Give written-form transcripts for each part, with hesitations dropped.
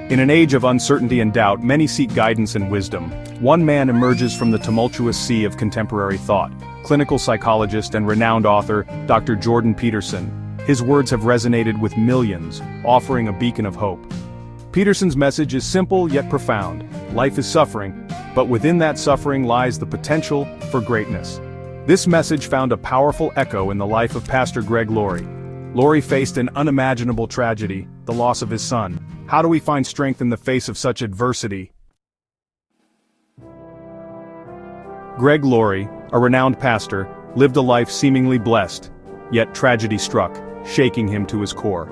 In an age of uncertainty and doubt, many seek guidance and wisdom. One man emerges from the tumultuous sea of contemporary thought, clinical psychologist and renowned author, Dr. Jordan Peterson. His words have resonated with millions, offering a beacon of hope. Peterson's message is simple yet profound. Life is suffering, but within that suffering lies the potential for greatness. This message found a powerful echo in the life of Pastor Greg Laurie. Laurie faced an unimaginable tragedy, the loss of his son. How do we find strength in the face of such adversity? Greg Laurie, a renowned pastor, lived a life seemingly blessed, yet tragedy struck, shaking him to his core.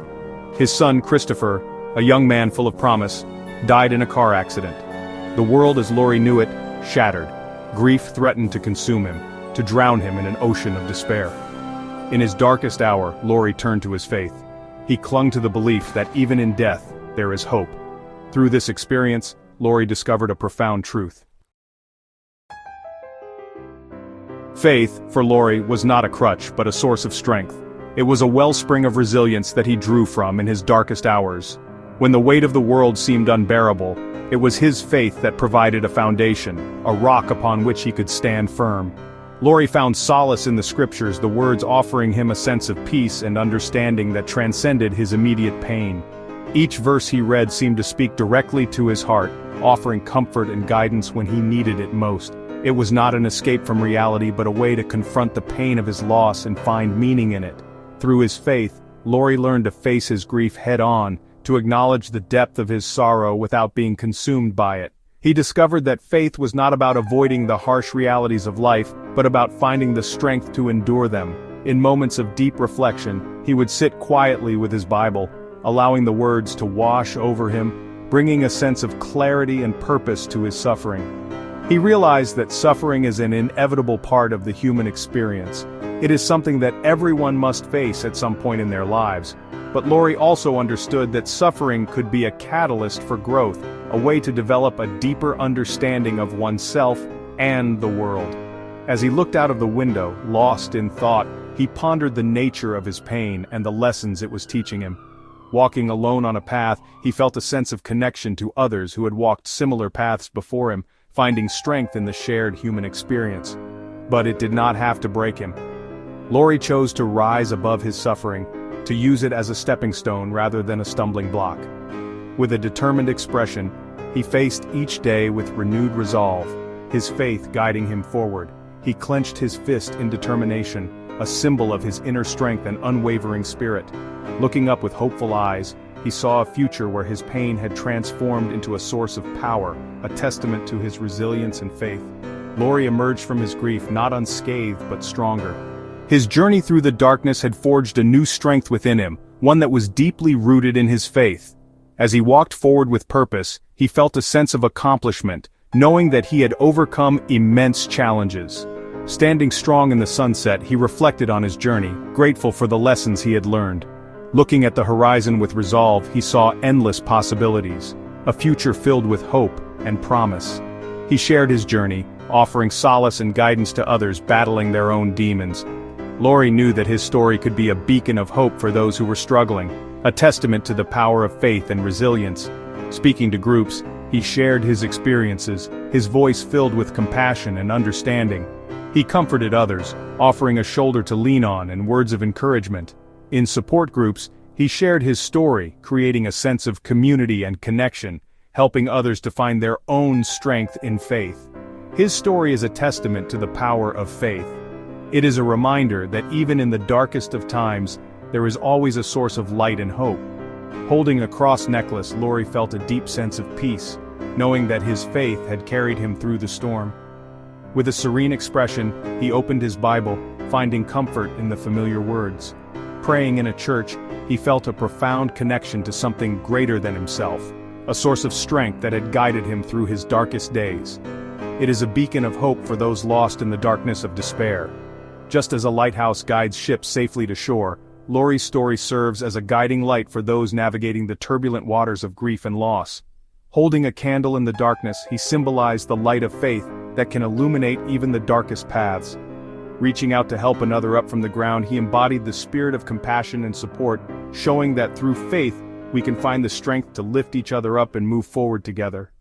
His son, Christopher, a young man full of promise, died in a car accident. The world as Laurie knew it, shattered. Grief threatened to consume him, to drown him in an ocean of despair. In his darkest hour, Laurie turned to his faith. He clung to the belief that even in death, there is hope. Through this experience, Laurie discovered a profound truth. Faith, for Laurie, was not a crutch but a source of strength. It was a wellspring of resilience that he drew from in his darkest hours. When the weight of the world seemed unbearable, it was his faith that provided a foundation, a rock upon which he could stand firm. Laurie found solace in the scriptures, the words offering him a sense of peace and understanding that transcended his immediate pain. Each verse he read seemed to speak directly to his heart, offering comfort and guidance when he needed it most. It was not an escape from reality but a way to confront the pain of his loss and find meaning in it. Through his faith, Laurie learned to face his grief head-on, to acknowledge the depth of his sorrow without being consumed by it. He discovered that faith was not about avoiding the harsh realities of life, but about finding the strength to endure them. In moments of deep reflection, he would sit quietly with his Bible, allowing the words to wash over him, bringing a sense of clarity and purpose to his suffering. He realized that suffering is an inevitable part of the human experience. It is something that everyone must face at some point in their lives. But Laurie also understood that suffering could be a catalyst for growth, a way to develop a deeper understanding of oneself and the world. As he looked out of the window, lost in thought, he pondered the nature of his pain and the lessons it was teaching him. Walking alone on a path, he felt a sense of connection to others who had walked similar paths before him, finding strength in the shared human experience. But it did not have to break him. Laurie chose to rise above his suffering, to use it as a stepping stone rather than a stumbling block. With a determined expression, he faced each day with renewed resolve, his faith guiding him forward. He clenched his fist in determination, a symbol of his inner strength and unwavering spirit. Looking up with hopeful eyes, he saw a future where his pain had transformed into a source of power, a testament to his resilience and faith. Laurie emerged from his grief not unscathed but stronger. His journey through the darkness had forged a new strength within him, one that was deeply rooted in his faith. As he walked forward with purpose, he felt a sense of accomplishment, knowing that he had overcome immense challenges. Standing strong in the sunset, he reflected on his journey, grateful for the lessons he had learned. Looking at the horizon with resolve, he saw endless possibilities, a future filled with hope and promise. He shared his journey, offering solace and guidance to others battling their own demons. Laurie knew that his story could be a beacon of hope for those who were struggling, a testament to the power of faith and resilience. Speaking to groups, he shared his experiences, his voice filled with compassion and understanding. He comforted others, offering a shoulder to lean on and words of encouragement. In support groups, he shared his story, creating a sense of community and connection, helping others to find their own strength in faith. His story is a testament to the power of faith. It is a reminder that even in the darkest of times, there is always a source of light and hope. Holding a cross necklace, Laurie felt a deep sense of peace, knowing that his faith had carried him through the storm. With a serene expression, he opened his Bible, finding comfort in the familiar words. Praying in a church, he felt a profound connection to something greater than himself, a source of strength that had guided him through his darkest days. It is a beacon of hope for those lost in the darkness of despair. Just as a lighthouse guides ships safely to shore, Laurie's story serves as a guiding light for those navigating the turbulent waters of grief and loss. Holding a candle in the darkness, he symbolized the light of faith that can illuminate even the darkest paths. Reaching out to help another up from the ground, he embodied the spirit of compassion and support, showing that through faith, we can find the strength to lift each other up and move forward together.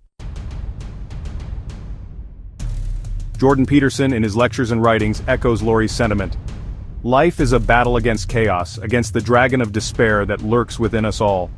Jordan Peterson, in his lectures and writings, echoes Lori's sentiment. Life is a battle against chaos, against the dragon of despair that lurks within us all.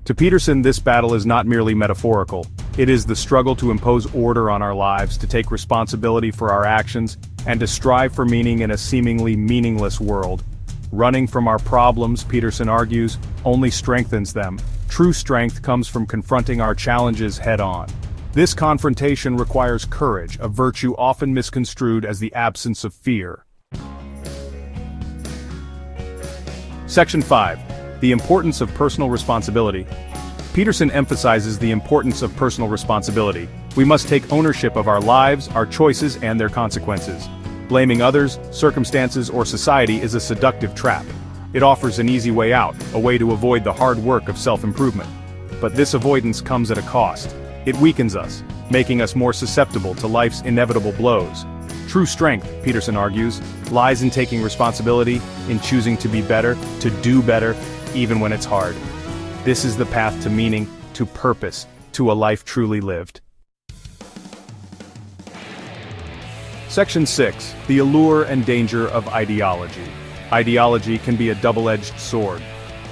To Peterson, this battle is not merely metaphorical. It is the struggle to impose order on our lives, to take responsibility for our actions, and to strive for meaning in a seemingly meaningless world. Running from our problems, Peterson argues, only strengthens them. True strength comes from confronting our challenges head-on. This confrontation requires courage, a virtue often misconstrued as the absence of fear. Section 5. The importance of personal responsibility. Peterson emphasizes the importance of personal responsibility. We must take ownership of our lives, our choices, and their consequences. Blaming others, circumstances, or society is a seductive trap. It offers an easy way out, a way to avoid the hard work of self-improvement. But this avoidance comes at a cost. It weakens us, making us more susceptible to life's inevitable blows. True strength, Peterson argues, lies in taking responsibility, in choosing to be better, to do better, even when it's hard. This is the path to meaning, to purpose, to a life truly lived. Section 6. The allure and danger of ideology. Ideology can be a double-edged sword.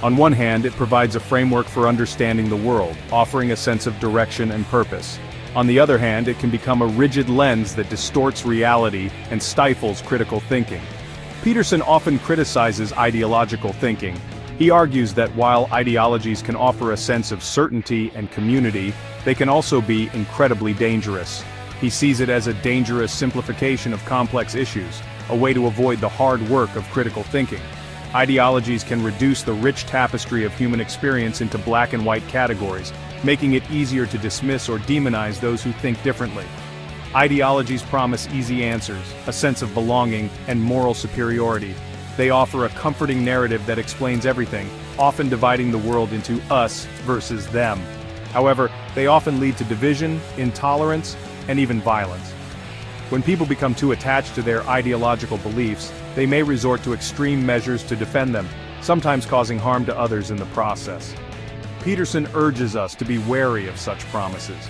On one hand, it provides a framework for understanding the world, offering a sense of direction and purpose. On the other hand, it can become a rigid lens that distorts reality and stifles critical thinking. Peterson often criticizes ideological thinking. He argues that while ideologies can offer a sense of certainty and community, they can also be incredibly dangerous. He sees it as a dangerous simplification of complex issues, a way to avoid the hard work of critical thinking. Ideologies can reduce the rich tapestry of human experience into black and white categories, making it easier to dismiss or demonize those who think differently. Ideologies promise easy answers, a sense of belonging, and moral superiority. They offer a comforting narrative that explains everything, often dividing the world into us versus them. However, they often lead to division, intolerance, and even violence. When people become too attached to their ideological beliefs, they may resort to extreme measures to defend them, sometimes causing harm to others in the process. Peterson urges us to be wary of such promises.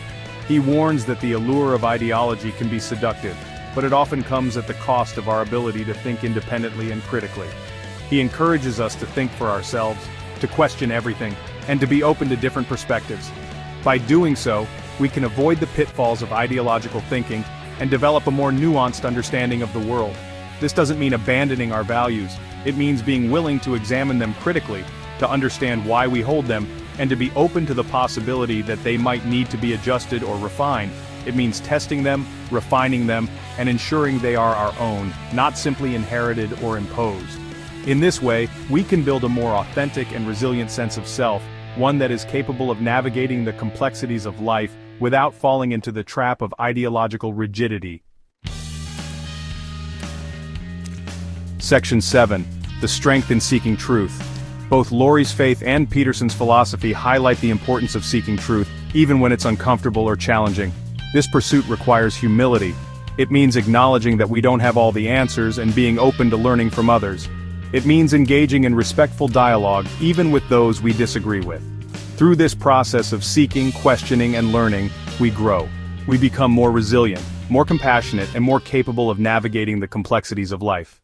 He warns that the allure of ideology can be seductive, but it often comes at the cost of our ability to think independently and critically. He encourages us to think for ourselves, to question everything, and to be open to different perspectives. By doing so, we can avoid the pitfalls of ideological thinking and develop a more nuanced understanding of the world. This doesn't mean abandoning our values. It means being willing to examine them critically, to understand why we hold them, and to be open to the possibility that they might need to be adjusted or refined. It means testing them, refining them, and ensuring they are our own, not simply inherited or imposed. In this way, we can build a more authentic and resilient sense of self, one that is capable of navigating the complexities of life without falling into the trap of ideological rigidity. Section 7. The strength in seeking truth. Both Lori's faith and Peterson's philosophy highlight the importance of seeking truth, even when it's uncomfortable or challenging. This pursuit requires humility. It means acknowledging that we don't have all the answers and being open to learning from others. It means engaging in respectful dialogue, even with those we disagree with. Through this process of seeking, questioning, and learning, we grow. We become more resilient, more compassionate, and more capable of navigating the complexities of life.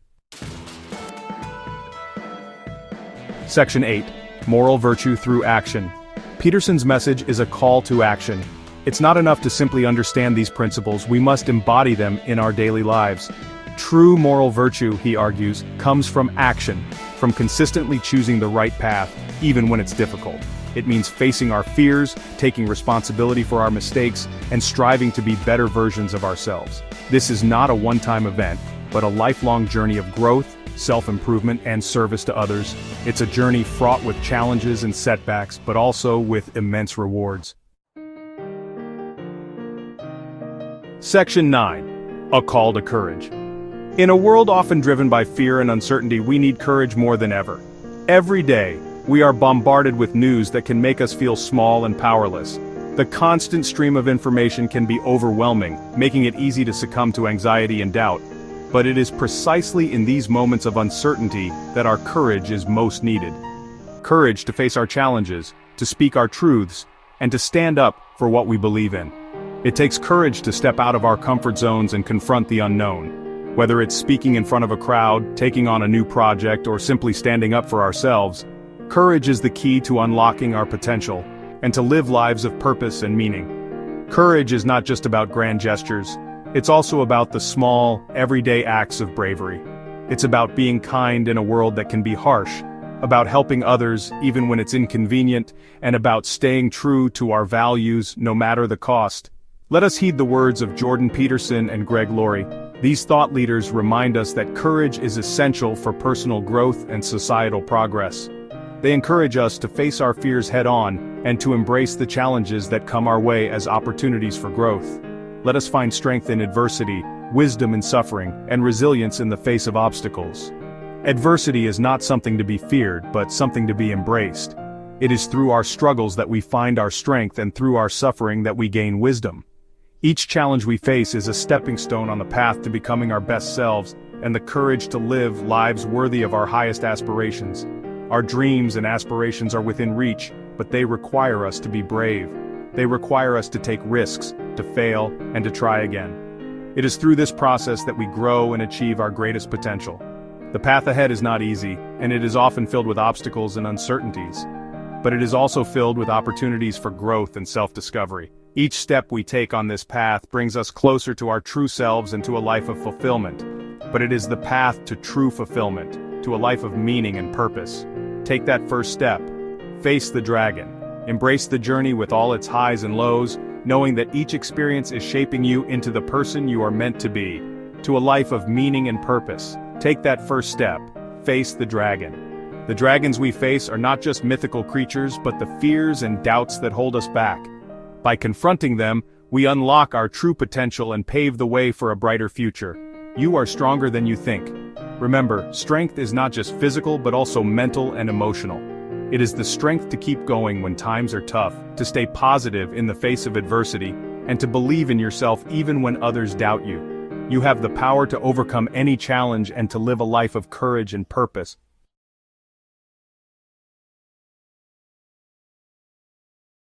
Section 8. Moral virtue through action. Peterson's message is a call to action. It's not enough to simply understand these principles, we must embody them in our daily lives. True moral virtue, he argues, comes from action, from consistently choosing the right path, even when it's difficult. It means facing our fears, taking responsibility for our mistakes, and striving to be better versions of ourselves. This is not a one-time event, but a lifelong journey of growth, self-improvement, and service to others. It's a journey fraught with challenges and setbacks, but also with immense rewards. Section 9. A call to courage. In a world often driven by fear and uncertainty, we need courage more than ever. Every day, we are bombarded with news that can make us feel small and powerless. The constant stream of information can be overwhelming, making it easy to succumb to anxiety and doubt. But it is precisely in these moments of uncertainty that our courage is most needed. Courage to face our challenges, to speak our truths, and to stand up for what we believe in. It takes courage to step out of our comfort zones and confront the unknown. Whether it's speaking in front of a crowd, taking on a new project, or simply standing up for ourselves, courage is the key to unlocking our potential and to live lives of purpose and meaning. Courage is not just about grand gestures, it's also about the small, everyday acts of bravery. It's about being kind in a world that can be harsh, about helping others even when it's inconvenient, and about staying true to our values no matter the cost. Let us heed the words of Jordan Peterson and Greg Laurie. These thought leaders remind us that courage is essential for personal growth and societal progress. They encourage us to face our fears head-on and to embrace the challenges that come our way as opportunities for growth. Let us find strength in adversity, wisdom in suffering, and resilience in the face of obstacles. Adversity is not something to be feared, but something to be embraced. It is through our struggles that we find our strength, and through our suffering that we gain wisdom. Each challenge we face is a stepping stone on the path to becoming our best selves, and the courage to live lives worthy of our highest aspirations. Our dreams and aspirations are within reach, but they require us to be brave. They require us to take risks, to fail, and to try again. It is through this process that we grow and achieve our greatest potential. The path ahead is not easy, and it is often filled with obstacles and uncertainties. But it is also filled with opportunities for growth and self-discovery. Each step we take on this path brings us closer to our true selves and to a life of fulfillment. But it is the path to true fulfillment, to a life of meaning and purpose. Take that first step. Face the dragon. Embrace the journey with all its highs and lows, knowing that each experience is shaping you into the person you are meant to be, to a life of meaning and purpose. Take that first step. Face the dragon. The dragons we face are not just mythical creatures, but the fears and doubts that hold us back. By confronting them, we unlock our true potential and pave the way for a brighter future. You are stronger than you think. Remember, strength is not just physical but also mental and emotional. It is the strength to keep going when times are tough, to stay positive in the face of adversity, and to believe in yourself even when others doubt you. You have the power to overcome any challenge and to live a life of courage and purpose.